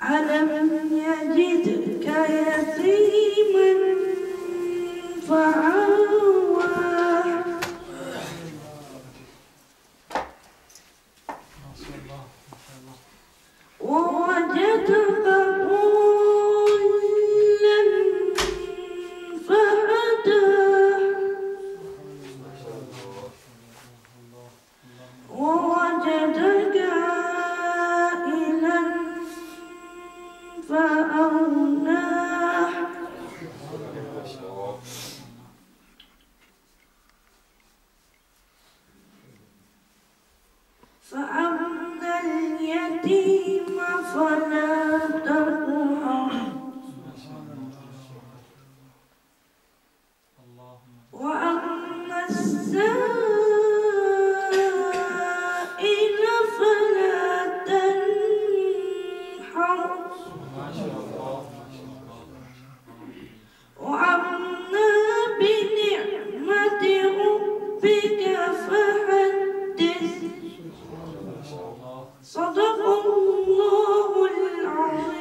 ألم يجدك يتيما فآوى ووجدك ضالا فهدى ووجدك عائلا فأغنى فأما اليتيم فلا تقهر وأما السائل فلا تنحر وأما بنعمة ربك فحدث صدق الله العظيم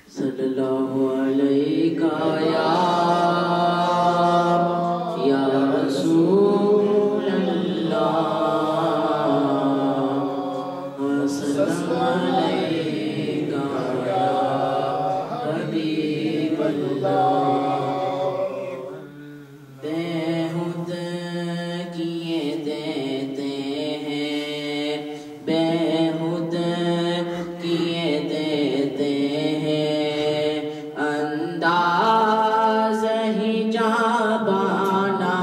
صلی اللہ علیہ یا رسول اللہ وسلم علیہ یا حبیب اللہ بہت کیے دیتے ہیں بہت کیے دیتے ہیں انداز ہی جابانا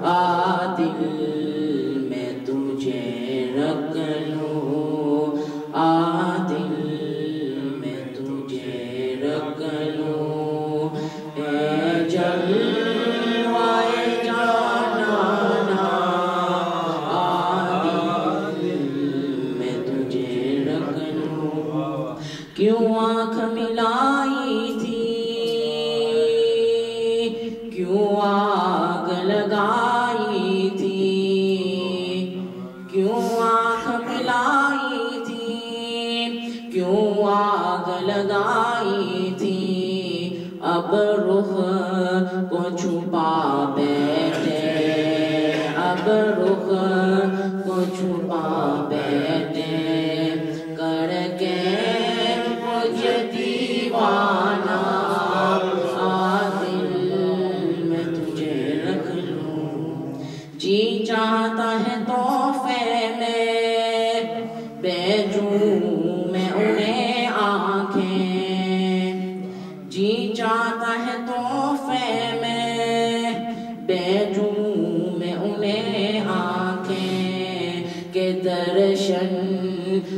آ دل میں تجھے رکھ لوں آ دل میں تجھے رکھ لوں اے جلوائے جانانا آ دل میں تجھے رکھ لوں کیوں آنکھ ملائی تھی کیوں آگ لگائی تھی کیوں آنکھ ملائی تھی کیوں آگ لگائی تھی اب رخ کو چھپا بیٹھے اب رخ کو چھپا بیٹھے کر کے مجھے دیوانہ آ دل میں تجھے رکھ لوں جی چاہتا ہے تحفے میں بیچوں میں انہیں آنکھیں جی چاہتا ہے تحفے میں بیچوں میں انہیں آنکھیں کہ درشن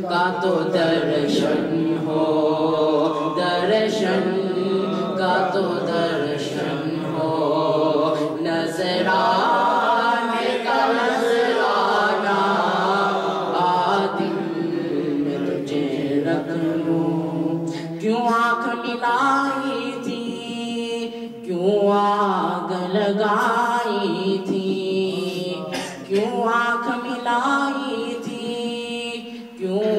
کا تو درشن ہو درشن کا تو درشن ہو نظرانے کا نظرانہ آ دل میں تجھے رکھ لوں کیوں آنکھ ملائی تھی کیوں آگ لگائی تھی کیوں آنکھ ملائی تھی کیوں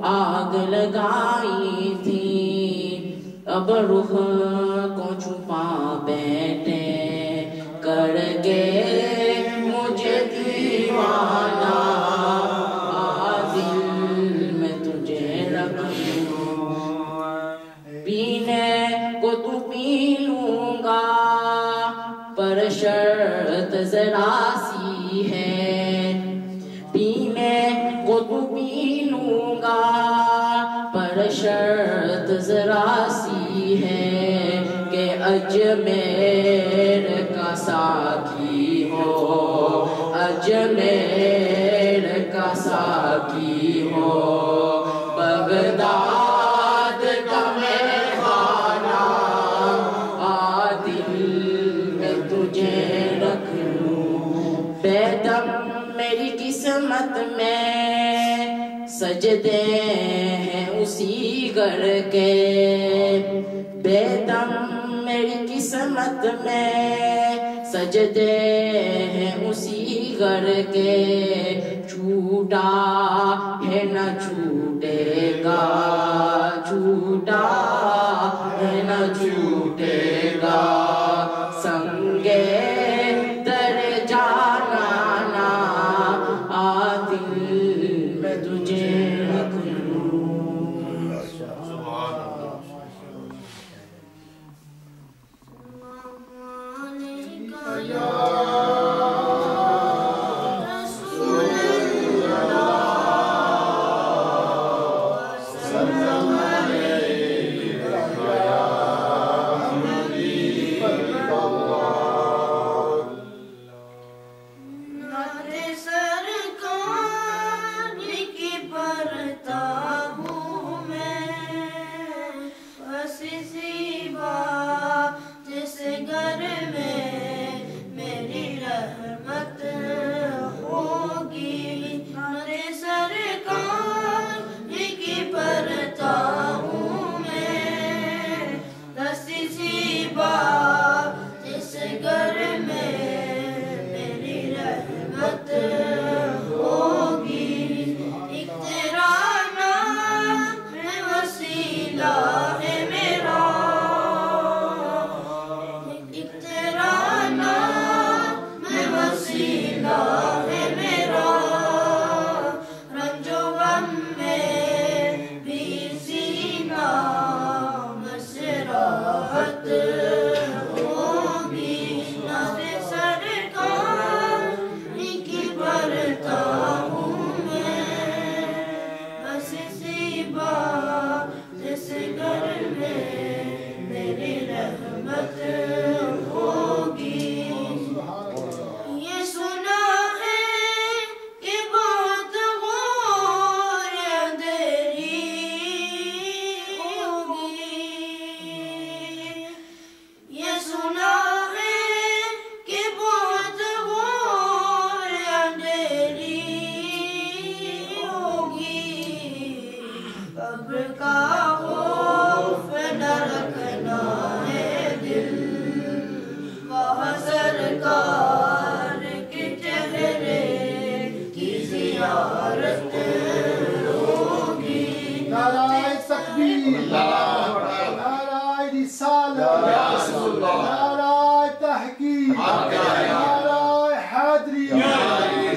آگ لگائی تھی اب رخ کو چھپا بیٹھے کر کے مجھے دیوانہ خود بھی لوں گا، پر شرط ذرا سی ہے کہ اجمیر کا ساقی ہو، اجمیر کا ساقی ہو، بغداد کا میخانہ آ دل میں تجھے رکھ لوں، بیدم میری قسمت میں سجدے ہیں اسی گھر کے، بیدم میری قسمت میں سجدے ہیں اسی گھر کے، چھوٹا ہے نہ چھوٹے گا، چھوٹا ہے نہ چھوٹے گا، سنگے در جانانا آ دل میں تجھے رکھ لوں۔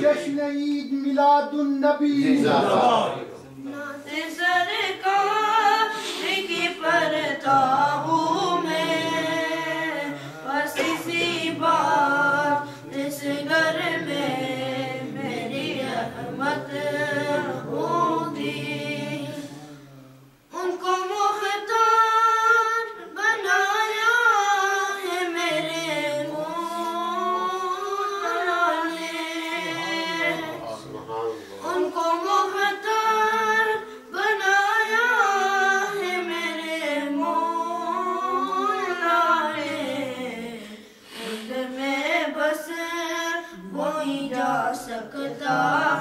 جشن عید میلاد النبی نعت سرکار کی پڑھتا ہوں میں، بس اسی بات اس گھر میں میری رحمت ہوگی، ان کو مختار بنایا ہے میرے مولا نے، ان کو مختار بنایا ہے میرے مولا نے، ان میں بس وہی جا سکتا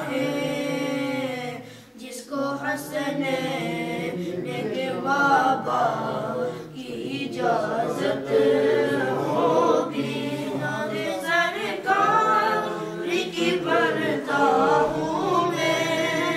ہے جس کو حسن نیک بابا کی اجازت ہوگی، نعت سرکار کی پڑھتا ہوں میں،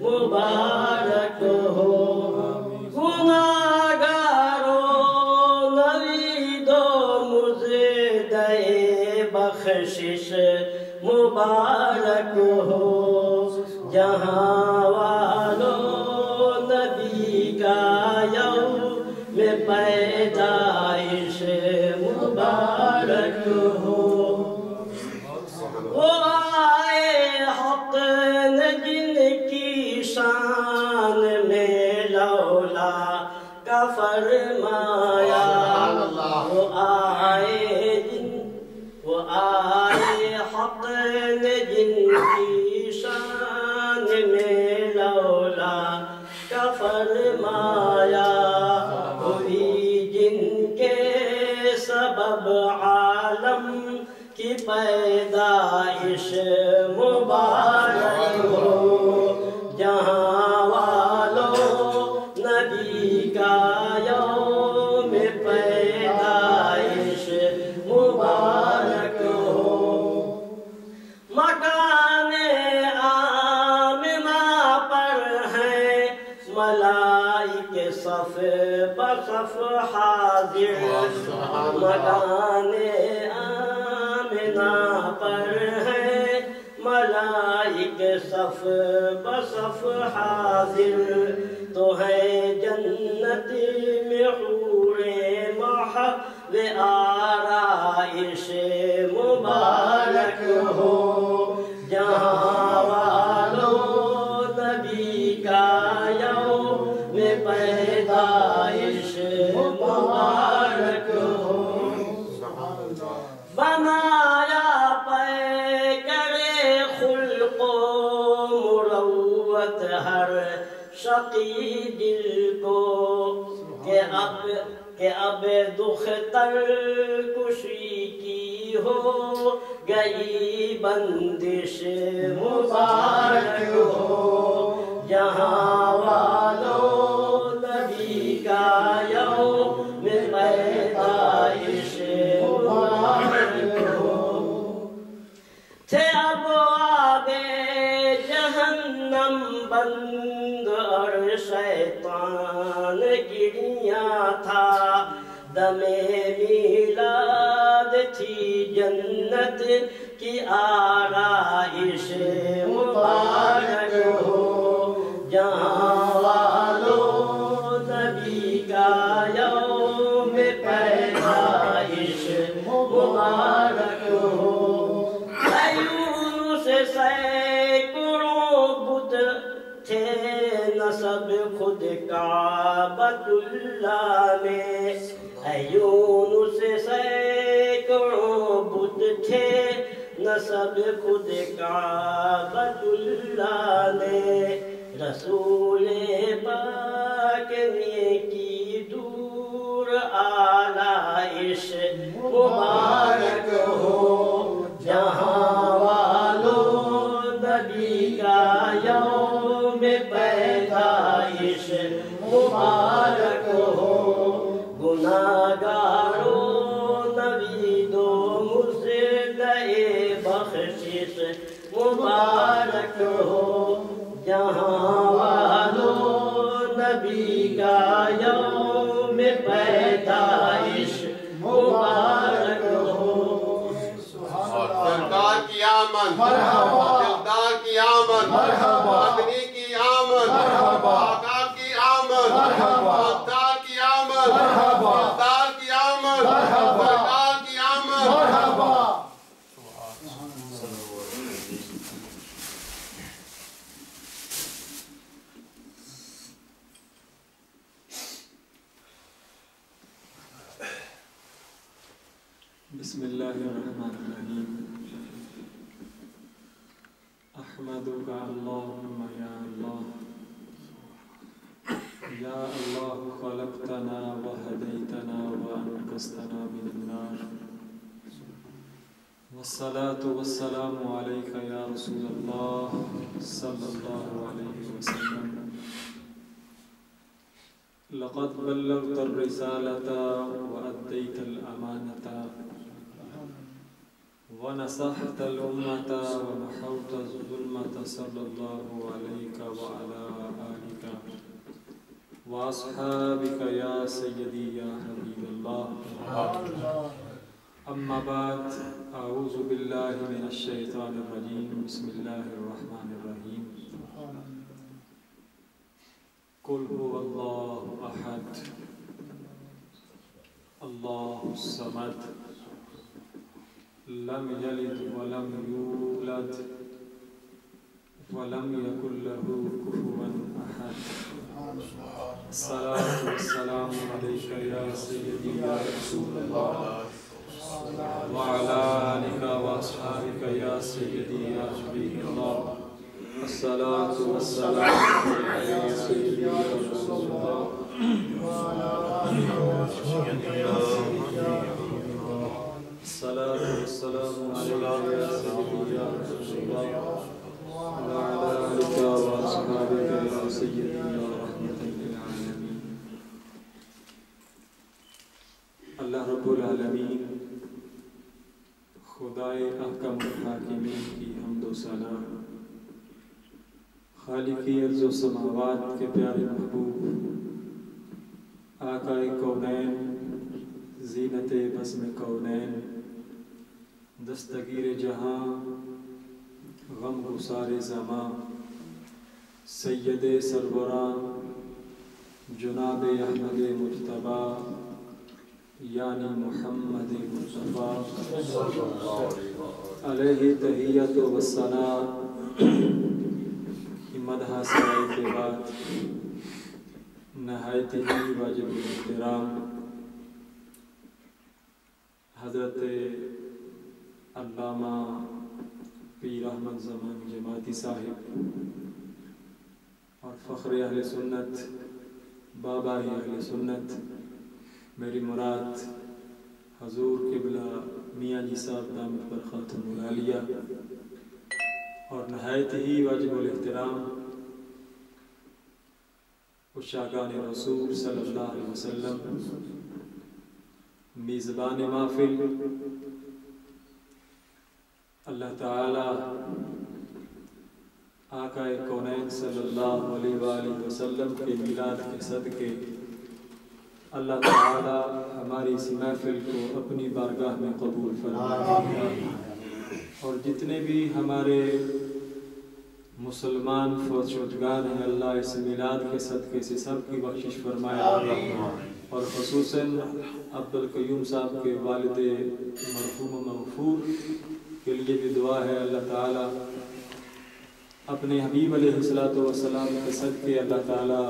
مبارک ہو گناہگاروں نوید و مزدِ بخشش مبارک ہو جہاں والوں نبی کا یوم پیدائش مبارک ہو وہ آئے حق نے جن کی شان میں لولا کا فرمایا وہ آئے حق نے جن کی شان میں لولا کا فرمایا ہوئی جن کے سبب عالم کی پیدائش مبارک ہو جہاں والوں نبی کا یوم پیدائش مبارک ہو مکان آمنہ پر ہیں ملائکے صف بصف حاضر مکان آمنہ پر ہیں ملائکے صف بصف حاضر تو ہے جنت میں حور محو آرائش مبارک ہو جہاں والوں نبی کا یوم پیدائش مبارک ہو بنایا پیکر خلق و مروت ہر شقی دل کو کہ اب دختر کشی کی ہو گئی بندش مبارک ہو جہاں والوں نبی کا یوم پیدائش مبارک ہو تھے ابواب جہنم بند اور شیطان گریاں تھا دم میلاد تھی جنت کی آرائش مبارک ہو جہاں والوں نبی کا یوم پیدائش مبارک ہو یونس سینکڑوں بت تھے نسب خود کعبۃ اللہ میں یونس سینکڑوں بت تھے نسب خود کعبۃ اللہ میں رسول پاک نے کی دور آلائش مبارک ہو جہاں والوں نبی کا یوم پیدائش مبارک ہو گناہگاروں نوید و مزدِ بخشش مبارک ہو جہاں والوں نبی کا یوم پیدائش مبارک ہو سرکار کی آمد دلدار کی آمد مدنی کی آمد آقا کی آمد مختار کی آمد دلدار کی آمد سرکار کی آمد بسم اللہ الرحمن الرحیم احمدک اللہم یا اللہ یا اللہ خلقتنا وہدیتنا وانقذتنا من النار والصلاة والسلام علیک یا رسول اللہ صلی اللہ علیہ وسلم لقد بلغت الرسالة وأديت الأمانة ونصحت الأمة ومحوت الظلمة صلى الله عليك وعلى آلك وأصحابك يا سيدي يا حبيب الله. أما بعد، أعوذ بالله من الشيطان الرجيم. بسم الله الرحمن الرحيم. قل هو الله أحد الله الصمد لم يلد ولم يولد ولم يكن له كفوا أحد. الصلاة والسلام عليك يا سيدي يا رسول الله وعلى آلك وأصحابك يا سيدي يا حبيب الله. الصلاة والسلام عليك يا سيدي يا رسول الله وعلى آلك وأصحابك يا سيدي يا حبيب الله. الصلاة والسلام عليك يا سيدي يا رسول الله وعلى آلك وأصحابك يا سيدي يا رحمة للعالمين. اللہ رب العالمین خدائے احکم الحاکمین کی حمد و ثنا، خالق ارض و سماوات کے پیارے محبوب، آقائے کونین، زینت بزم کونین، دستگیر جہاں، غم گسار زماں، سید سربراں جناب احمد مجتبی یعنی محمد مصطفیٰ علیہ تحیت و ثنا کی مدح سرائی کے بعد نہایت ہی واجب احترام حضرت علامہ پیر احمد زمان جماعتی صاحب اور فخر اہل سنت، بابا اہل سنت، میری مراد حضور قبلہ میاں جی صاحب دامت برکاتہم العالیہ، اور نہایت ہی واجب الاحترام عشاقان رسول صلی اللہ علیہ وسلم، میزبان محفل، اللہ تعالی آقا کونین صلی اللہ علیہ وآلہ وسلم کے میلاد کے صدقے اللہ تعالی ہماری اس محفل کو اپنی بارگاہ میں قبول فرمائے، اور جتنے بھی ہمارے مسلمان فوت شدگان ہیں اللہ اس میلاد کے صدقے سے سب کی بخشش فرمائے، اور خصوصاً عبدالقیوم صاحب کے والد مرحوم مغفور کے لیے بھی دعا ہے، اللہ تعالی اپنے حبیب علیہ السلام کے صدقے اللہ تعالی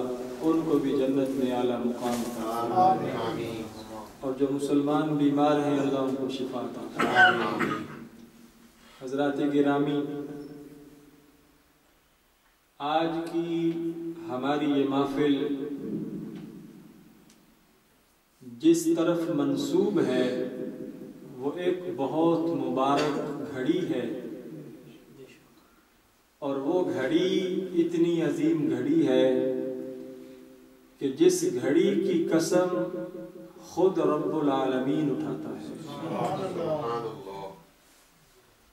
ان کو بھی جنت میں اعلیٰ مقام عطا فرمائے، اور جو مسلمان بیمار ہیں اللہ ان کو شفا عطا فرمائے۔ حضرات گرامی، آج کی ہماری یہ محفل جس طرف منسوب ہے وہ ایک بہت مبارک گھڑی ہے، اور وہ گھڑی اتنی عظیم گھڑی ہے کہ جس گھڑی کی قسم خود رب العالمین اٹھاتا ہے،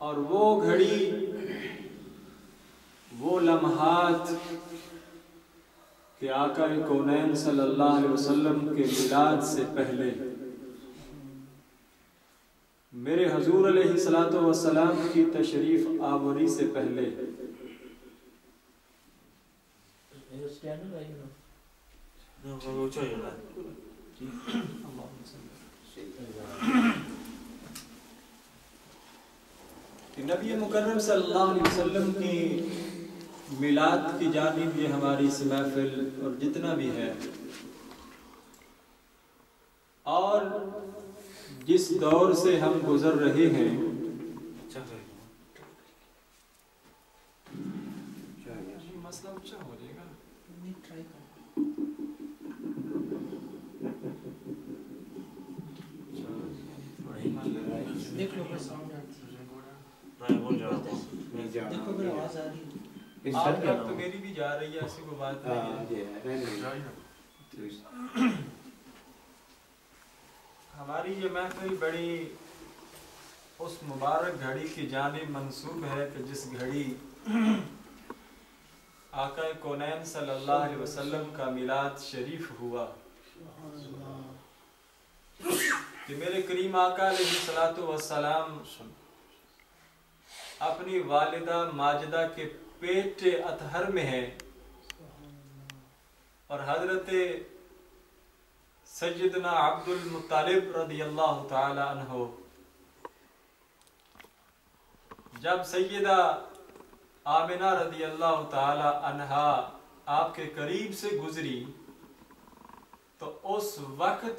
اور وہ گھڑی، وہ لمحات کہ آقا کونین صلی اللہ علیہ وسلم کے میلاد سے پہلے میرے حضور علیہ السلام کی تشریف آوری سے پہلے نبی مکرم صلی اللہ علیہ وسلم کی میلاد کی جانب یہ ہماری اس محفل اور جتنا بھی ہے، اور جس دور سے ہم گزر رہے ہیں مسئلہ اچھا ہو جائے گا، دیکھ لو بس ساؤنڈ دیکھو اگر آواز آ رہی ہے، آپ تک تو میری بھی جا رہی ہے، ایسی کوئی بات نہیں ہے۔ ہماری یہ محفل بڑی اس مبارک گھڑی کی جانب منسوب ہے کہ جس گھڑی آقا کونین صلی اللہ علیہ وسلم کا میلاد شریف ہوا، کہ میرے کریم آقا علیہ السلام اپنی والدہ ماجدہ کے پیٹ اطہر میں ہیں، اور حضرت سیدنا عبد المطلب رضی اللہ تعالی عنہ جب سیدہ آمنہ رضی اللہ تعالی عنہا آپ کے قریب سے گزری تو اس وقت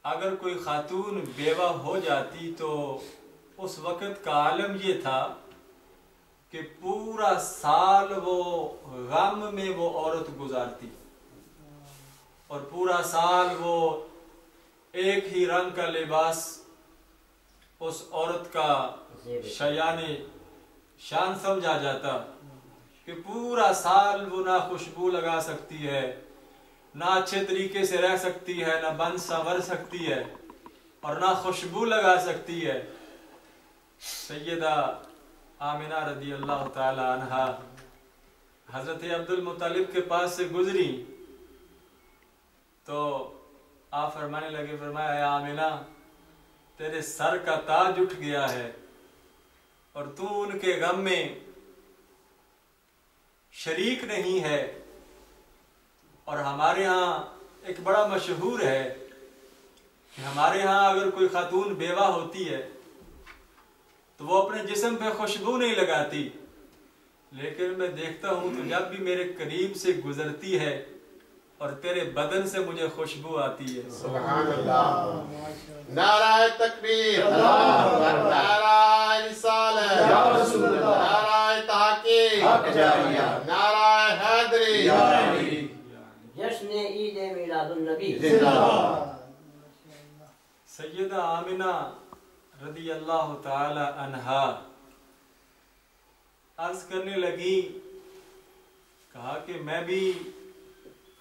اگر کوئی خاتون بیوہ ہو جاتی تو اس وقت کا عالم یہ تھا کہ پورا سال وہ غم میں وہ عورت گزارتی، اور پورا سال وہ ایک ہی رنگ کا لباس اس عورت کا شان سمجھا جاتا، کہ پورا سال وہ نہ خوشبو لگا سکتی ہے، نہ اچھے طریقے سے رہ سکتی ہے، نہ بن سنور سکتی ہے، اور نہ خوشبو لگا سکتی ہے۔ سیدہ آمنہ رضی اللہ تعالی عنہا حضرت عبد المطلب کے پاس سے گزری تو آپ فرمانے لگے، فرمایا اے آمنہ تیرے سر کا تاج اٹھ گیا ہے، اور تو ان کے غم میں شریک نہیں ہے۔ اور ہمارے ہاں ایک بڑا مشہور ہے کہ ہمارے ہاں اگر کوئی خاتون بیوہ ہوتی ہے تو وہ اپنے جسم پہ خوشبو نہیں لگاتی، لیکن میں دیکھتا ہوں تو جب بھی میرے قریب سے گزرتی ہے اور تیرے بدن سے مجھے خوشبو آتی ہے۔ سبحان اللہ، نعرہ تکبیر، نعرہ رسالت، نعرہ تحقیق، نعرہ حیدری، جشن عید میلاد النبی۔ سیدہ آمنہ رضی اللہ تعالی عنہا عرض کرنے لگی، کہا کہ میں بھی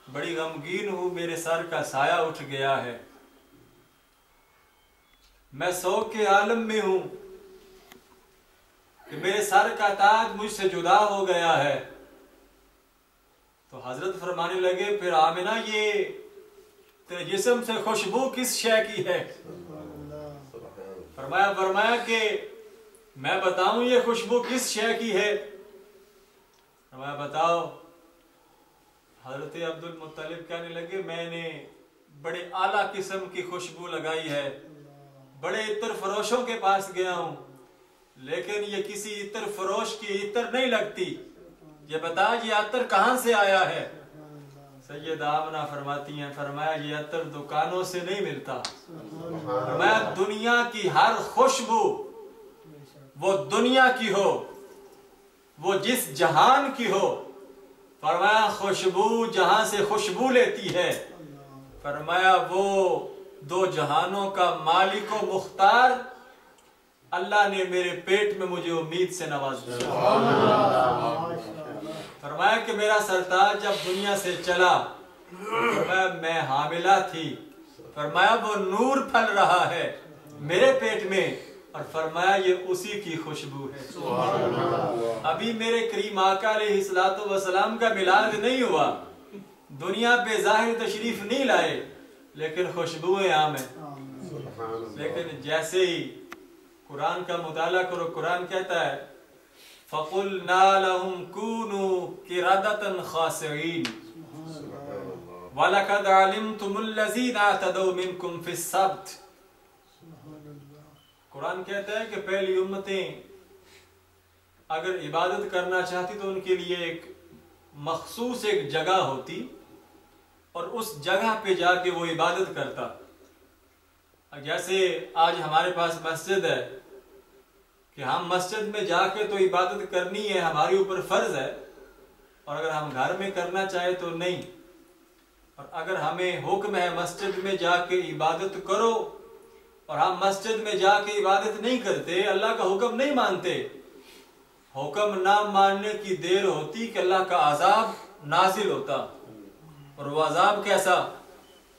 بڑی غمگین ہوں، میرے سر کا سایہ اٹھ گیا ہے، میں سوگ کے عالم میں ہوں کہ میرے سر کا تاج مجھ سے جدا ہو گیا ہے۔ تو حضرت فرمانے لگے، پھر آمنہ یہ تیرے جسم سے خوشبو کس شے کی ہے؟ فرمایا کہ میں بتاؤں یہ خوشبو کس شے کی ہے؟ فرمایا بتاؤ۔ حضرت عبد المطلب کہنے لگے، میں نے بڑے اعلیٰ قسم کی خوشبو لگائی ہے، بڑے عطر فروشوں کے پاس گیا ہوں، لیکن یہ کسی عطر فروش کی عطر نہیں لگتی، یہ بتا یہ عطر کہاں سے آیا ہے؟ سیدہ آمنہ فرماتی ہیں، فرمایا یہ عطر دکانوں سے نہیں ملتا، فرمایا دنیا کی ہر خوشبو، وہ دنیا کی ہو، وہ جس جہان کی ہو، فرمایا خوشبو جہاں سے خوشبو لیتی ہے، فرمایا وہ دو جہانوں کا مالک و مختار اللہ نے میرے پیٹ میں مجھے امید سے نواز دیا۔ فرمایا کہ میرا سرتاج جب دنیا سے چلا، فرمایا میں حاملہ تھی، فرمایا وہ نور پھل رہا ہے میرے پیٹ میں، اور فرمایا یہ اسی کی خوشبو ہے۔ ابھی میرے کریم آقا علیہ السلام کا میلاد نہیں ہوا، دنیا پہ ظاہر تشریف نہیں لائے، لیکن خوشبوئیں عام ہیں۔ لیکن جیسے ہی قرآن کا مطالعہ کرو، قرآن کہتا ہے فَقُلْنَا لَهُمْ كُونُوا قِرَدَةً خَاسِعِينَ وَلَقَدْ عَلِمْتُمُ الَّذِينَ اعْتَدَوْا مِنْكُمْ فِي السَّبْتِ۔ قرآن کہتا ہے کہ پہلی امتیں اگر عبادت کرنا چاہتی تو ان کے لیے ایک مخصوص ایک جگہ ہوتی، اور اس جگہ پہ جا کے وہ عبادت کرتا۔ جیسے آج ہمارے پاس مسجد ہے کہ ہم مسجد میں جا کے تو عبادت کرنی ہے، ہماری اوپر فرض ہے، اور اگر ہم گھر میں کرنا چاہے تو نہیں۔ اور اگر ہمیں حکم ہے مسجد میں جا کے عبادت کرو، اور ہم مسجد میں جا کے عبادت نہیں کرتے، اللہ کا حکم نہیں مانتے، حکم نہ ماننے کی دیر ہوتی کہ اللہ کا عذاب نازل ہوتا۔ اور وہ عذاب کیسا؟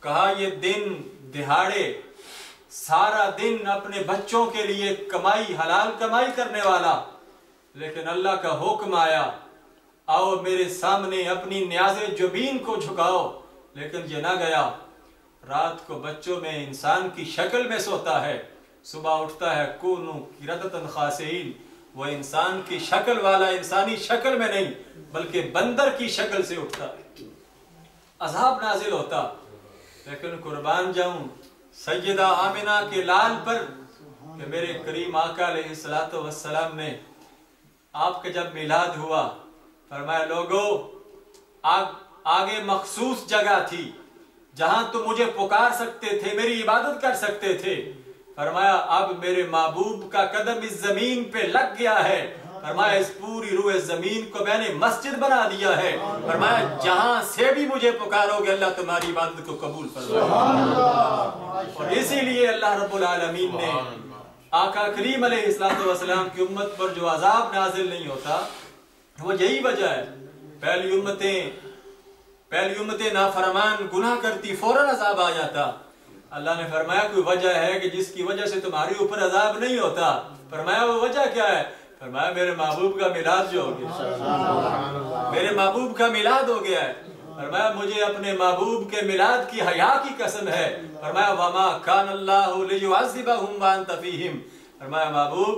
کہا یہ دن دہاڑے سارا دن اپنے بچوں کے لیے کمائی، حلال کمائی کرنے والا، لیکن اللہ کا حکم آیا آؤ میرے سامنے اپنی نیاز جبین کو جھکاؤ، لیکن یہ نہ گیا۔ رات کو بچوں میں انسان کی شکل میں سوتا ہے، صبح اٹھتا ہے کونوا قردۃ خاسئین، وہ انسان کی شکل والا، انسانی شکل میں نہیں بلکہ بندر کی شکل سے اٹھتا ہے، عذاب نازل ہوتا۔ لیکن قربان جاؤں سیدہ آمنہ کے لال پر کہ میرے کریم آقا علیہ السلام نے، آپ کا جب میلاد ہوا، فرمایا لوگو آگے مخصوص جگہ تھی جہاں تم مجھے پکار سکتے تھے، میری عبادت کر سکتے تھے، فرمایا اب میرے محبوب کا قدم اس زمین پہ لگ گیا ہے، فرمایا اس پوری روئے زمین کو میں نے مسجد بنا دیا ہے، فرمایا جہاں سے بھی مجھے پکارو گے اللہ تمہاری عبادت کو قبول فرمائے۔ اور اسی لیے اللہ رب العالمین نے آقا کریم علیہ السلام کی امت پر جو عذاب نازل نہیں ہوتا وہ یہی وجہ ہے۔ پہلی امتیں نافرمان گناہ کرتی فوراً عذاب آ جاتا، اللہ نے فرمایا کوئی وجہ ہے کہ جس کی وجہ سے تمہاری اوپر عذاب نہیں ہوتا، فرمایا وہ وجہ کیا ہے؟ فرمایا میرے محبوب کا میلاد جو ہو گیا، میرے محبوب کا میلاد ہو گیا ہے، فرمایا مجھے اپنے محبوب کے میلاد کی حیا کی قسم ہے، فرمایا وما کان اللہ لیعذبہم وانت فیہم، فرمایا محبوب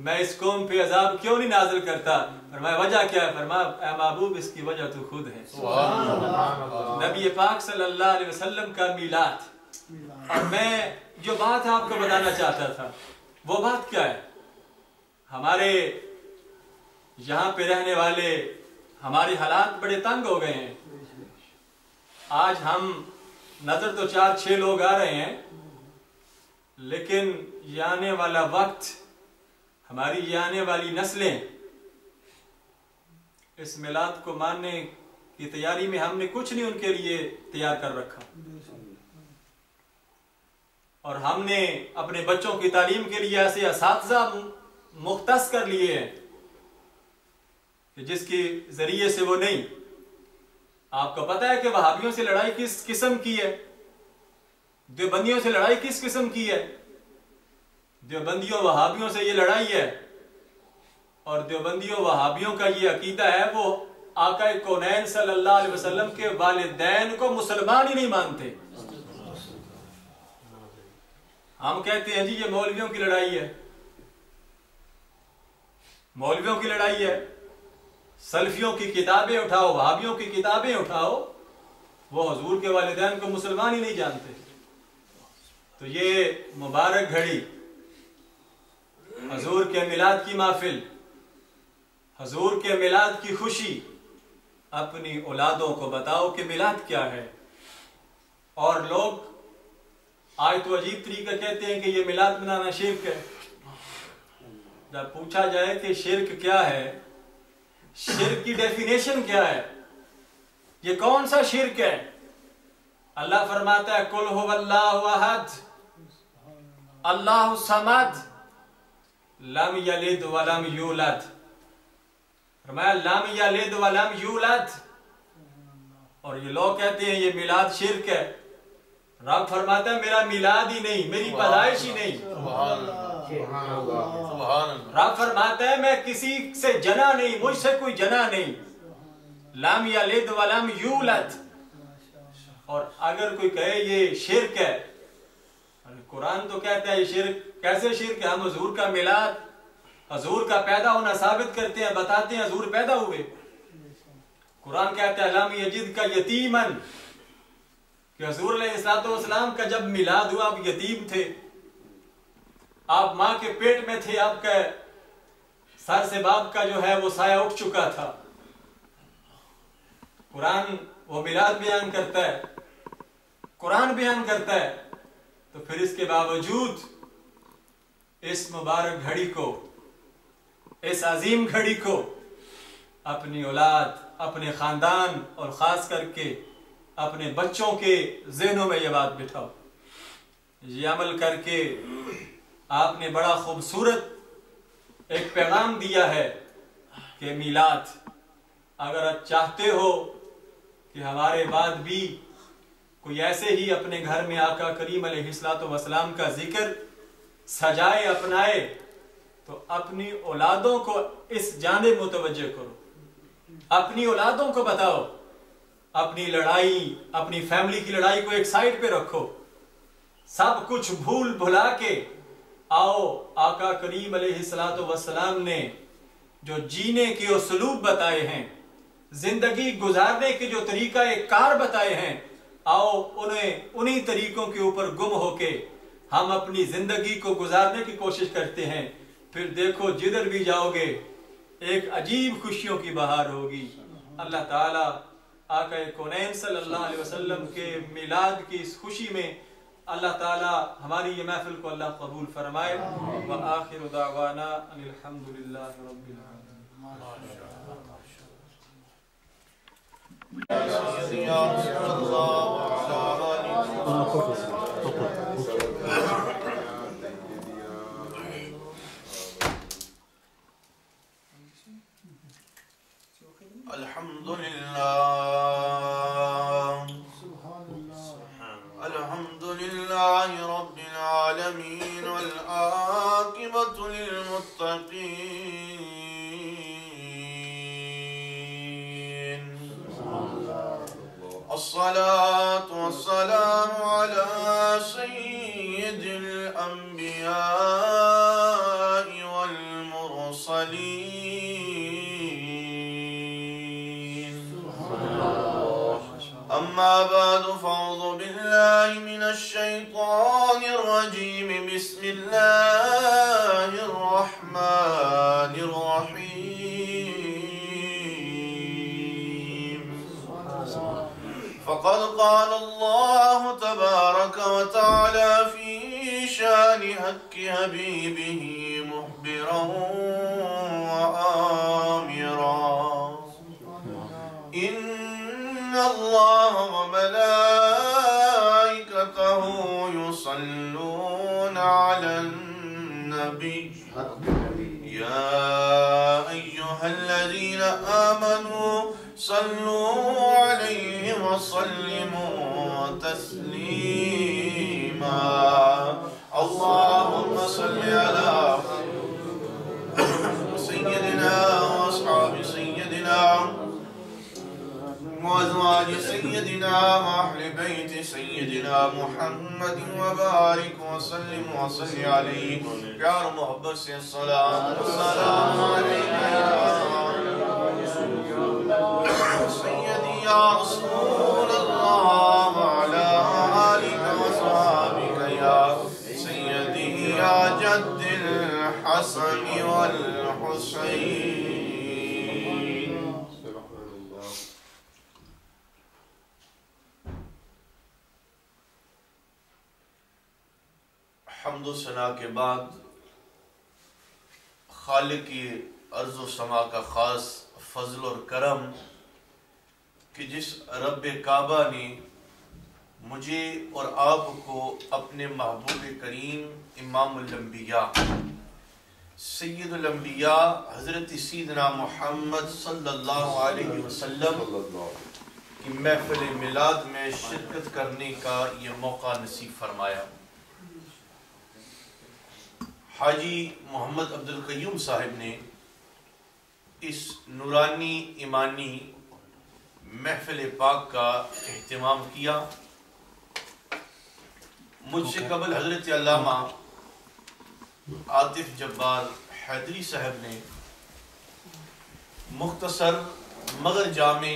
میں اس قوم پہ عذاب کیوں نہیں نازل کرتا، فرمایا وجہ کیا ہے؟ فرمایا اے محبوب اس کی وجہ تو خود ہے، نبی پاک صلی اللہ علیہ وسلم کا میلاد۔ اور میں جو بات آپ کو بتانا چاہتا تھا وہ بات کیا ہے؟ ہمارے یہاں پہ رہنے والے ہمارے حالات بڑے تنگ ہو گئے ہیں، آج ہم نظر تو 4-6 لوگ آ رہے ہیں، لیکن یہ آنے والا وقت، ہماری یہ آنے والی نسلیں اس میلاد کو ماننے کی تیاری میں ہم نے کچھ نہیں ان کے لیے تیار کر رکھا، اور ہم نے اپنے بچوں کی تعلیم کے لیے ایسے اساتذہ مختص کر لیے ہیں کہ جس کے ذریعے سے وہ نہیں۔ آپ کو پتہ ہے کہ وہابیوں سے لڑائی کس قسم کی ہے، دیوبندیوں سے لڑائی کس قسم کی ہے؟ دیوبندیوں وہابیوں سے یہ لڑائی ہے، اور دیوبندیوں وہابیوں کا یہ عقیدہ ہے وہ آقا کونین صلی اللہ علیہ وسلم کے والدین کو مسلمان ہی نہیں مانتے۔ ہم کہتے ہیں جی یہ مولویوں کی لڑائی ہے، مولویوں کی لڑائی ہے، سلفیوں کی کتابیں اٹھاؤ، وہابیوں کی کتابیں اٹھاؤ، وہ حضور کے والدین کو مسلمان ہی نہیں جانتے۔ تو یہ مبارک گھڑی، حضور کے میلاد کی محفل، حضور کے میلاد کی خوشی، اپنی اولادوں کو بتاؤ کہ میلاد کیا ہے۔ اور لوگ آج تو عجیب طریقہ کہتے ہیں کہ یہ میلاد منانا شرک ہے۔ جب پوچھا جائے کہ شرک کیا ہے، شرک کی ڈیفینیشن کیا ہے، یہ کون سا شرک ہے؟ اللہ فرماتا ہے قل هو اللہ احد اللہ الصمد لم یلد ولم یولد، فرمایا لم یلد ولم یولد۔ اور یہ لوگ کہتے ہیں یہ میلاد شرک ہے، رب فرماتا ہے میرا میلاد ہی نہیں، میری پیدائش ہی نہیں۔ رب فرماتا ہے میں کسی سے جنا نہیں، مجھ سے کوئی جنا نہیں، لم یلد ولم یولد۔ اور اگر کوئی کہے یہ شرک ہے، قرآن تو کہتا ہے یہ شرک، کیسے شرک ہے؟ ہم حضور کا میلاد، حضور کا پیدا ہونا ثابت کرتے ہیں، بتاتے ہیں حضور پیدا ہوئے۔ قرآن کہتا ہے لم یجد کا یتیمن، کہ حضور علیہ السلام کا جب میلاد ہوا آپ یتیم تھے، آپ ماں کے پیٹ میں تھے، آپ کا سر سے باپ کا جو ہے وہ سایہ اٹھ چکا تھا۔ قرآن وہ میلاد بیان کرتا ہے، قرآن بیان کرتا ہے، تو پھر اس کے باوجود اس مبارک گھڑی کو، اس عظیم گھڑی کو اپنی اولاد، اپنے خاندان اور خاص کر کے اپنے بچوں کے ذہنوں میں یہ بات بٹھاؤ۔ یہ عمل کر کے آپ نے بڑا خوبصورت ایک پیغام دیا ہے کہ میلاد، اگر آپ چاہتے ہو کہ ہمارے بعد بھی کوئی ایسے ہی اپنے گھر میں آقا کریم علیہ السلام کا ذکر سجائے اپنائے تو اپنی اولادوں کو اس جانب متوجہ کرو، اپنی اولادوں کو بتاؤ، اپنی لڑائی، اپنی فیملی کی لڑائی کو ایک سائڈ پہ رکھو، سب کچھ بھول بھلا کے آؤ آقا کریم علیہ السلام نے جو جینے کے اسلوب بتائے ہیں، زندگی گزارنے کے جو طریقہ کار بتائے ہیں، آؤ انہیں طریقوں کے اوپر گم ہو کے ہم اپنی زندگی کو گزارنے کی کوشش کرتے ہیں۔ پھر دیکھو جدھر بھی جاؤ گے ایک عجیب خوشیوں کی بہار ہوگی۔ اللہ تعالیٰ آقا کونین صلی اللہ علیہ وسلم کے میلاد کی اس خوشی میں اللہ تعالیٰ ہماری یہ محفل کو اللہ قبول فرمائے۔ وآخر دعوانا ان الحمدللہ رب العالمین۔ الحمد لله رب العالمين والعاقبة للمتقين الصلاة والسلام على سيد الأنبياء والمرسلين أما بعد فأعوذ بالله من الشيطان الرجيم بسم الله الرحمن الرحيم فقد قال الله تبارك وتعالى في شان حق حبيبه مخبرا وآمرا إن الله وملائكته يصلون على النبي يا أيها الذين آمنوا صلوا عليه وسلموا تسليما اللهم صل على سيدنا وأصحاب سيدنا وأزواج سيدنا وأهل بيت سيدنا محمد وبارك وسلم وصل عليه پیار محبت سے الصلاة والسلام عليك يا سيدي يا رسول الله وعلى آلك وصحابك يا سيدي يا جد الحسن والحسين حمد و ثنا کے بعد خالق کی ارض و سما کا خاص فضل اور کرم کہ جس رب کعبہ نے مجھے اور آپ کو اپنے محبوب کریم امام الانبیاء سید الانبیاء حضرت سیدنا محمد صلی اللہ علیہ وسلم کی محفل میلاد میں شرکت کرنے کا یہ موقع نصیب فرمایا۔ حاجی محمد عبد القیوم صاحب نے اس نورانی ایمانی محفل پاک کا اہتمام کیا۔ مجھ سے قبل حضرت علامہ عاطف جبار حیدری صاحب نے مختصر مگر جامع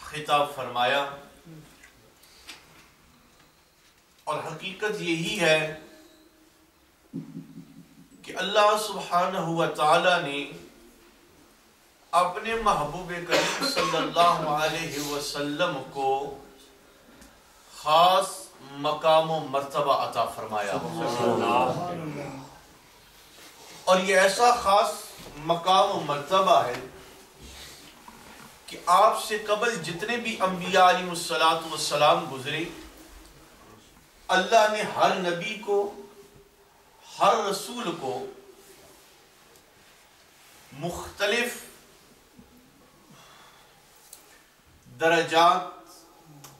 خطاب فرمایا، اور حقیقت یہی ہے کہ اللہ سبحانہ و تعالی نے اپنے محبوب کریم صلی اللہ علیہ وسلم کو خاص مقام و مرتبہ عطا فرمایا، اور یہ ایسا خاص مقام و مرتبہ ہے کہ آپ سے قبل جتنے بھی انبیاء علیہ السلام گزرے، اللہ نے ہر نبی کو ہر رسول کو مختلف درجات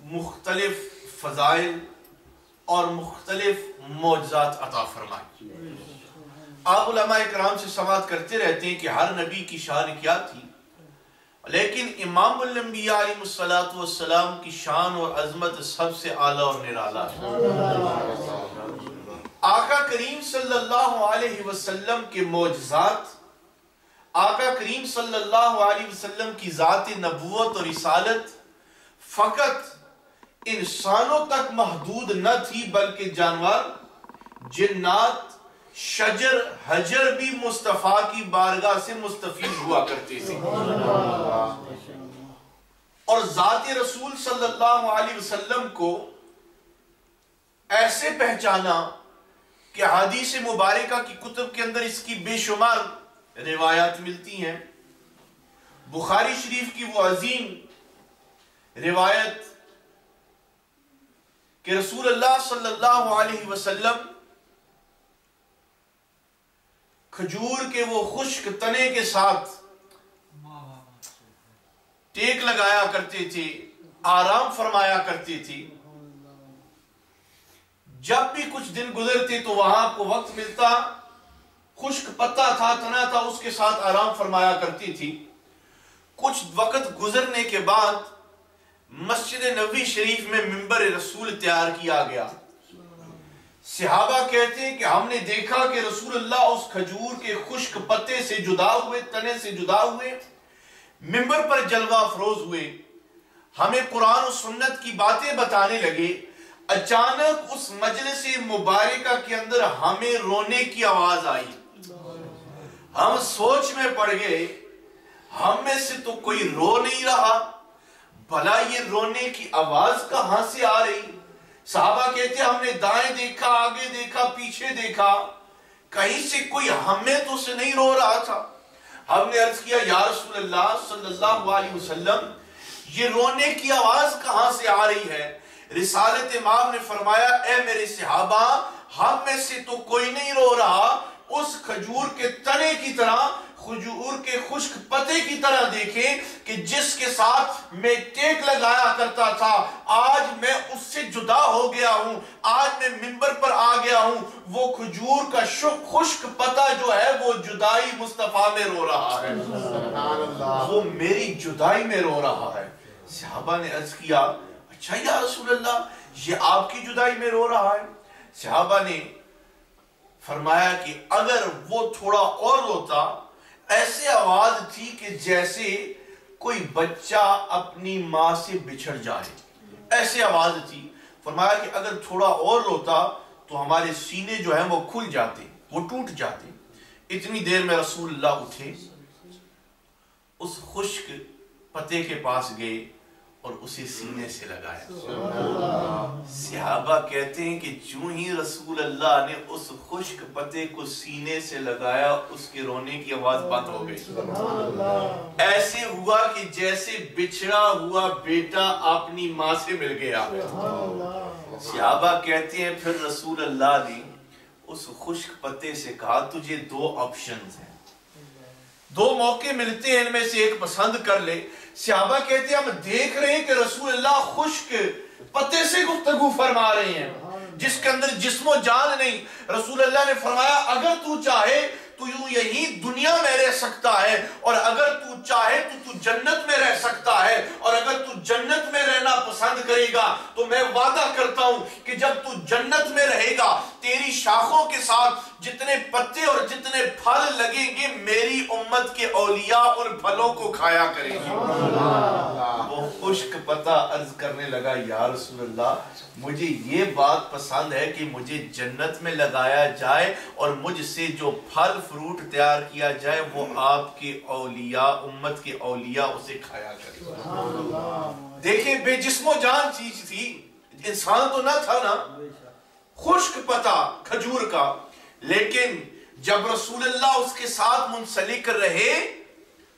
مختلف فضائل اور مختلف معجزات عطا فرمائے۔ آپ علماء اکرام سے سماعت کرتے رہتے ہیں کہ ہر نبی کی شان کیا تھی، لیکن امام الانبیاء علیہ السلام کی شان اور عظمت سب سے اعلیٰ اور نرالا ہے۔ آقا کریم صلی اللہ علیہ وسلم کے معجزات، آقا کریم صلی اللہ علیہ وسلم کی ذات نبوت اور رسالت فقط انسانوں تک محدود نہ تھی، بلکہ جانور، جنات، شجر، حجر بھی مصطفیٰ کی بارگاہ سے مستفید ہوا کرتے تھے۔ اور ذات رسول صلی اللہ علیہ وسلم کو ایسے پہچانا کہ حدیث مبارکہ کی کتب کے اندر اس کی بے شمار روایات ملتی ہیں۔ بخاری شریف کی وہ عظیم روایت کہ رسول اللہ صلی اللہ علیہ وسلم کھجور کے وہ خشک تنے کے ساتھ ٹیک لگایا کرتے تھے، آرام فرمایا کرتے تھے۔ جب بھی کچھ دن گزرتے تو وہاں کو وقت ملتا، خشک پتا تھا، تنا تھا، اس کے ساتھ آرام فرمایا کرتی تھی۔ کچھ وقت گزرنے کے بعد مسجد نبوی شریف میں منبر رسول تیار کیا گیا۔ صحابہ کہتے ہیں کہ ہم نے دیکھا کہ رسول اللہ اس کھجور کے خشک پتے سے جدا ہوئے، تنے سے جدا ہوئے، منبر پر جلوہ افروز ہوئے، ہمیں قرآن و سنت کی باتیں بتانے لگے۔ اچانک اس مجلس مبارکہ کے اندر ہمیں رونے کی آواز آئی۔ ہم سوچ میں پڑ گئے، ہم میں سے تو کوئی رو نہیں رہا، بھلا یہ رونے کی آواز کہاں سے آ رہی؟ صحابہ کہتے ہیں ہم نے دائیں دیکھا، آگے دیکھا، پیچھے دیکھا، کہیں سے کوئی ہمیں تو سے نہیں رو رہا تھا۔ ہم نے عرض کیا یا رسول اللہ صلی اللہ علیہ وسلم، یہ رونے کی آواز کہاں سے آ رہی ہے؟ رسالت امام نے فرمایا اے میرے صحابہ، ہم میں سے تو کوئی نہیں رو رہا، اس کھجور کے تنے کی طرح، کھجور کے خشک پتے کی طرح دیکھیں کہ جس کے ساتھ میں ٹیک لگایا کرتا تھا، آج میں اس سے جدا ہو گیا ہوں، آج میں منبر پر آ گیا ہوں، وہ کھجور کا خشک پتا جو ہے وہ جدائی مصطفیٰ میں رو رہا ہے، وہ میری جدائی میں رو رہا ہے۔ صحابہ نے عرض کیا اچھا یا رسول اللہ، یہ آپ کی جدائی میں رو رہا ہے؟ صحابہ نے فرمایا کہ اگر وہ تھوڑا اور روتا، ایسے آواز تھی کہ جیسے کوئی بچہ اپنی ماں سے بچھڑ جائے، ایسے آواز تھی۔ فرمایا کہ اگر تھوڑا اور روتا تو ہمارے سینے جو ہیں وہ کھل جاتے، وہ ٹوٹ جاتے۔ اتنی دیر میں رسول اللہ اٹھے، اس خشک پتے کے پاس گئے اور اسے سینے سے لگایا۔ صحابہ کہتے ہیں کہ جو ہی رسول اللہ نے اس خشک پتے کو سینے سے لگایا، اس کے رونے کی آواز بند ہو گئی۔ ایسے ہوا کہ جیسے بچھڑا ہوا بیٹا اپنی ماں سے مل گیا۔ صحابہ کہتے ہیں پھر رسول اللہ نے اس خشک پتے سے کہا تجھے دو آپشنز ہیں، دو موقع ملتے ہیں، ان میں سے ایک پسند کر لے۔ صحابہ کہتے ہیں ہم دیکھ رہے ہیں کہ رسول اللہ خشک پتے سے گفتگو فرما رہے ہیں جس کے اندر جسم و جان نہیں۔ رسول اللہ نے فرمایا اگر تو چاہے تو یوں یہی دنیا میں رہ سکتا ہے، اور اگر تو چاہے تو جنت میں رہ سکتا ہے، اور اگر تو جنت میں رہنا پسند کرے گا تو میں وعدہ کرتا ہوں کہ جب تو جنت میں رہے گا تیری شاخوں کے ساتھ جتنے پتے اور جتنے پھل لگیں گے میری امت کے اولیاء اور پھلوں کو کھایا کریں گے۔ وہ خشک پتا عرض کرنے لگا یا رسول اللہ مجھے یہ بات پسند ہے کہ مجھے جنت میں لگایا جائے اور مجھ سے جو پھل فروٹ تیار کیا جائے وہ آپ کے اولیاء، امت کے اولیاء اسے کھایا کریں۔ دیکھیں بے جسم و جان چیز تھی، انسان تو نہ تھا نا، خشک پتا کھجور کا، لیکن جب رسول اللہ اس کے ساتھ منسلک رہے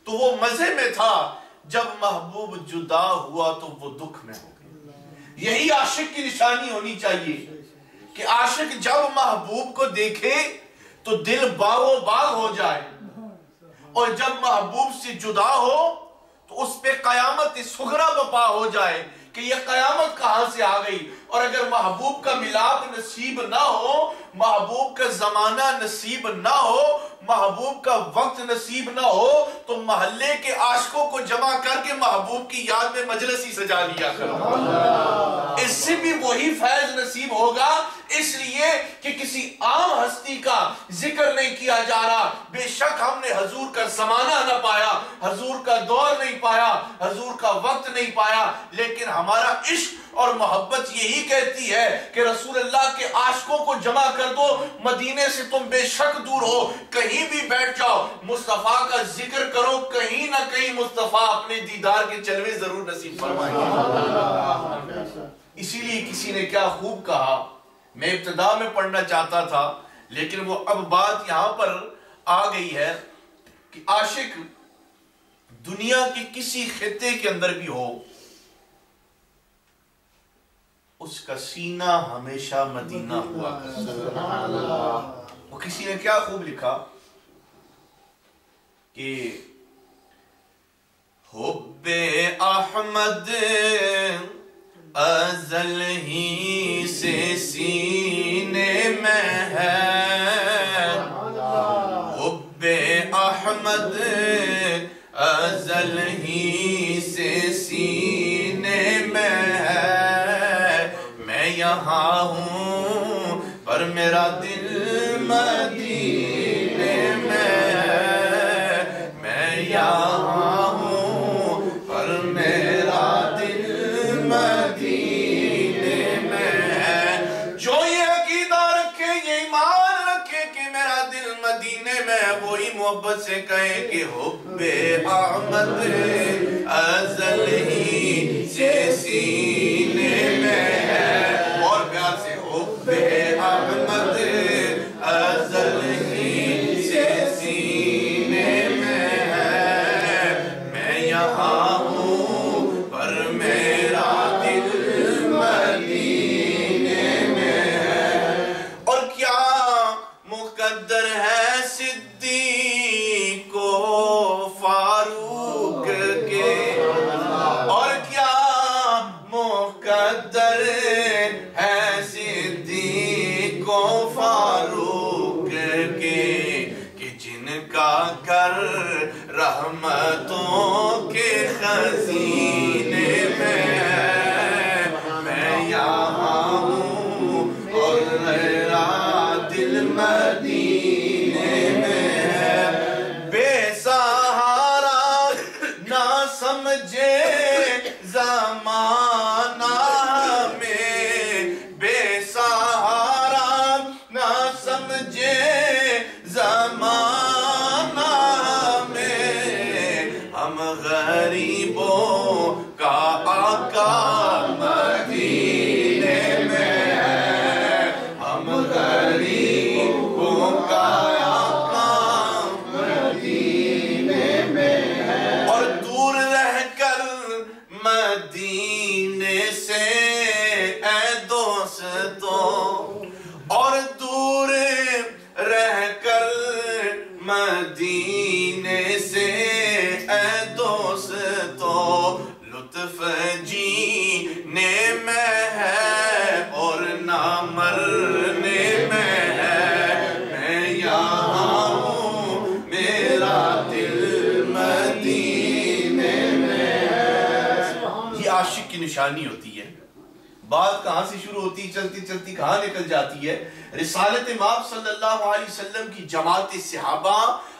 تو وہ مزے میں تھا، جب محبوب جدا ہوا تو وہ دکھ میں ہو گیا۔ یہی عاشق کی نشانی ہونی چاہیے کہ عاشق جب محبوب کو دیکھے تو دل باغ و باغ ہو جائے، اور جب محبوب سے جدا ہو تو اس پہ قیامت صغریٰ بپا ہو جائے کہ یہ قیامت کہاں سے آ گئی. اور اگر محبوب کا ملاپ نصیب نہ ہو، محبوب کا زمانہ نصیب نہ ہو، محبوب کا وقت نصیب نہ ہو، تو محلے کے عاشقوں کو جمع کر کے محبوب کی یاد میں مجلس ہی سجا لیا کرو. اس سے بھی وہی فیض نصیب ہوگا، اس لیے کہ کسی عام ہستی کا ذکر نہیں کیا جا رہا. بے شک ہم نے حضور کا زمانہ نہ پایا، حضور کا دور نہیں پایا، حضور کا وقت نہیں پایا، لیکن ہمارا عشق اور محبت یہی کہتی ہے کہ رسول اللہ کے عاشقوں کو جمع کر دو. مدینے سے تم بے شک دور ہو، کہیں بھی بیٹھ جاؤ، مصطفیٰ کا ذکر کرو، کہیں نہ کہیں مصطفیٰ اپنے دیدار کے چلوے ضرور نصیب فرمائیں گے. اسی لیے کسی نے کیا خوب کہا، میں ابتدا میں پڑھنا چاہتا تھا لیکن وہ اب بات یہاں پر آ گئی ہے کہ عاشق دنیا کے کسی خطے کے اندر بھی ہو، اس کا سینہ ہمیشہ مدینہ ہوا کرتا. وہ کسی نے کیا خوب لکھا کہ حب احمد ازل ہی سے سینے میں ہے، حب احمد ازل ہی سے سینے میں ہے. میں یہاں ہوں پر میرا دل مدینے میں ہے، میں یہاں ہوں پر میرا دل مدینے میں ہے. جو یہ عقیدہ رکھے، یہ ایمان رکھے کہ میرا دل مدینے میں ہے، وہی محبت سے کہیں کہ حب احمد ازل ہی سے سینے میں ہے. اور پیار سے حب احمد ازل ہی سے سینے میں ہے، میں یہاں ہوں پر میرا دل مدینے میں ہے. اور کیا مقدر ہے صدیق و فاروق کے، اور کیا مقدر ہے صدیق و فاروق کے، کہ جن کا گھر رحمتوں کے خزینے میں ہے، میں یہاں ہوں اور میرا دل مدینے میں ہے. بے سہارا نہ سمجھے زمانہ میں، بے سہارا نہ سمجھے زمانہ میں، ہم غریبوں کا آقا مدینے میں ہے، ہم غریبوں کا آقا مدینے میں ہے. اور دور رہ کر مدینے سے اے دوستوں، اور دور رہ کر مدینے سے اے دوستوں، لطف جینے میں ہے اور نہ مرنے میں ہے، میں یہاں ہوں میرا دل مدینے میں ہے. یہ عاشق کی نشانی ہوتی ہے. بات کہاں سے شروع ہوتی، چلتی چلتی کہاں نکل جاتی ہے. رسالت امام صلی اللہ علیہ وسلم کی جماعت صحابہ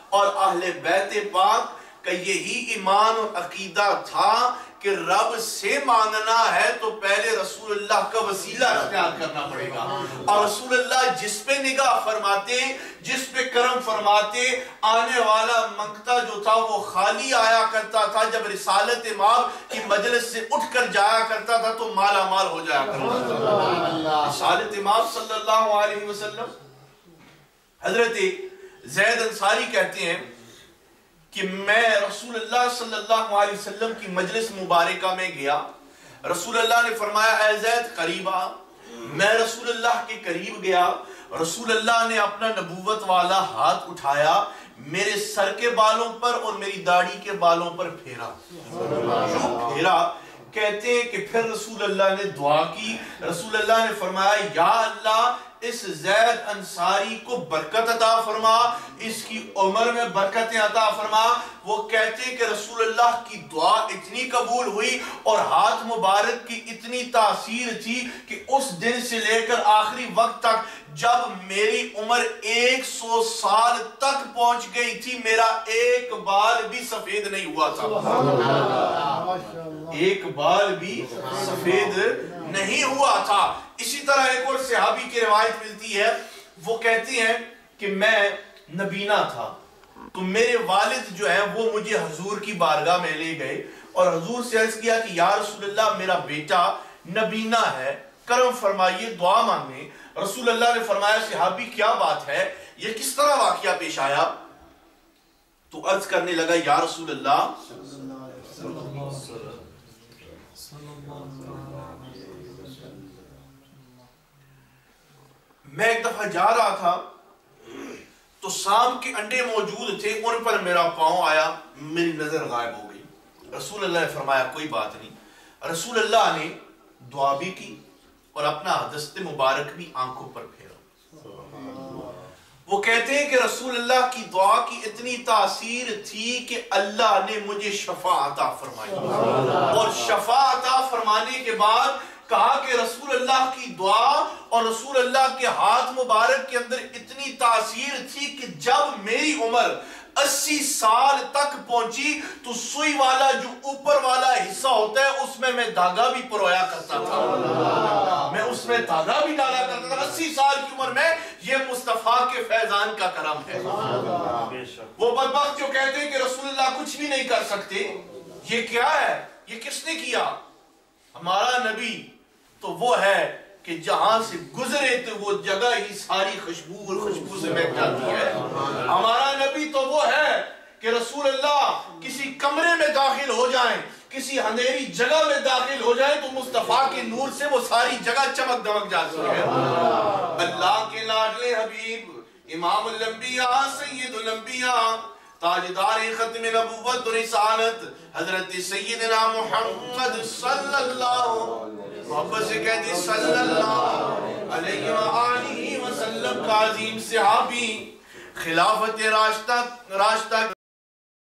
اور اہل بیت پاک کا یہی ایمان اور عقیدہ تھا کہ رب سے مانگنا ہے تو پہلے رسول اللہ کا وسیلہ اختیار کرنا پڑے گا. اور رسول اللہ جس پہ نگاہ فرماتے، جس پہ کرم فرماتے، آنے والا منگتا جو تھا وہ خالی آیا کرتا تھا. جب رسالت امام کی مجلس سے اٹھ کر جایا کرتا تھا تو مالا مال ہو جایا کرتا تھا. رسالت امام صلی اللہ علیہ وسلم، حضرت زید انصاری کہتے ہیں کہ میں رسول اللہ صلی اللہ علیہ وسلم کی مجلس مبارکہ میں گیا. رسول اللہ نے فرمایا اے زید قریب آ. میں رسول اللہ کے قریب گیا. رسول اللہ نے اپنا نبوت والا ہاتھ اٹھایا، میرے سر کے بالوں پر اور میری داڑھی کے بالوں پر پھیرا. جو پھیرا کہتے ہیں کہ پھر رسول اللہ نے دعا کی. رسول اللہ نے فرمایا یا اللہ اس زید انصاری کو برکت عطا فرما, اس کی عمر میں برکتیں عطا فرما. وہ کہتے ہیں کہ رسول اللہ کی دعا اتنی قبول ہوئی اور ہاتھ مبارک کی اتنی تاثیر تھی کہ اس دن سے لے کر آخری وقت تک جب میری عمر 100 سال تک پہنچ گئی تھی میرا ایک بال بھی سفید نہیں ہوا تھا. ایک بال بھی سفید نہیں ہوا تھا. اسی طرح ایک اور صحابی کی روایت ملتی ہے, وہ کہتی ہیں کہ میں نبینا تھا تو میرے والد جو ہیں وہ مجھے حضور کی بارگاہ میں لے گئے اور حضور سے عرض کیا کہ یا رسول اللہ میرا بیٹا نبینا ہے, کرم فرمائیے, دعا مانگیں. رسول اللہ نے فرمایا صحابی کیا بات ہے, یہ کس طرح واقعہ پیش آیا؟ تو عرض کرنے لگا یا رسول اللہ میں ایک دفعہ جا رہا تھا تو سام کے انڈے موجود تھے, ان پر میرا پاؤں آیا, میری نظر غائب ہو گئی. رسول اللہ نے فرمایا کوئی بات نہیں. رسول اللہ نے دعا بھی کی اور اپنا دست مبارک بھی آنکھوں پر پھیرا. وہ کہتے ہیں کہ رسول اللہ کی دعا کی اتنی تاثیر تھی کہ اللہ نے مجھے شفا عطا فرمائی, اور شفا عطا فرمانے کے بعد کہا کہ رسول اللہ کی دعا اور رسول اللہ کے ہاتھ مبارک کے اندر اتنی تاثیر تھی کہ جب میری عمر 80 سال تک پہنچی تو سوئی والا جو اوپر والا حصہ ہوتا ہے اس میں میں دھاگا بھی پرویا کرتا تھا, میں اس میں دھاگا بھی ڈالا کرتا تھا. 80 سال کی عمر میں یہ مصطفیٰ کے فیضان کا کرم ہے. وہ بدبخت جو کہتے ہیں کہ رسول اللہ کچھ بھی نہیں کر سکتے, یہ کیا ہے, یہ کس نے کیا؟ ہمارا نبی تو وہ ہے کہ جہاں سے گزرے تو وہ جگہ ہی ساری خوشبو سے مہک جاتی ہے. ہمارا نبی تو وہ ہے کہ رسول اللہ کسی کمرے میں داخل ہو جائیں, کسی اندھیری جگہ میں داخل ہو جائیں تو مصطفیٰ کے نور سے وہ ساری جگہ چمک دمک جاتی ہے. اللہ کے لاڈلے حبیب امام الانبیاء سید الانبیاء تاجدار ختم نبوت و رسالت حضرت سیدنا محمد صلی اللہ محبت سے کہتے صلی اللہ علیہ وآلہ وسلم کا عظیم صحابی, خلافت راشدہ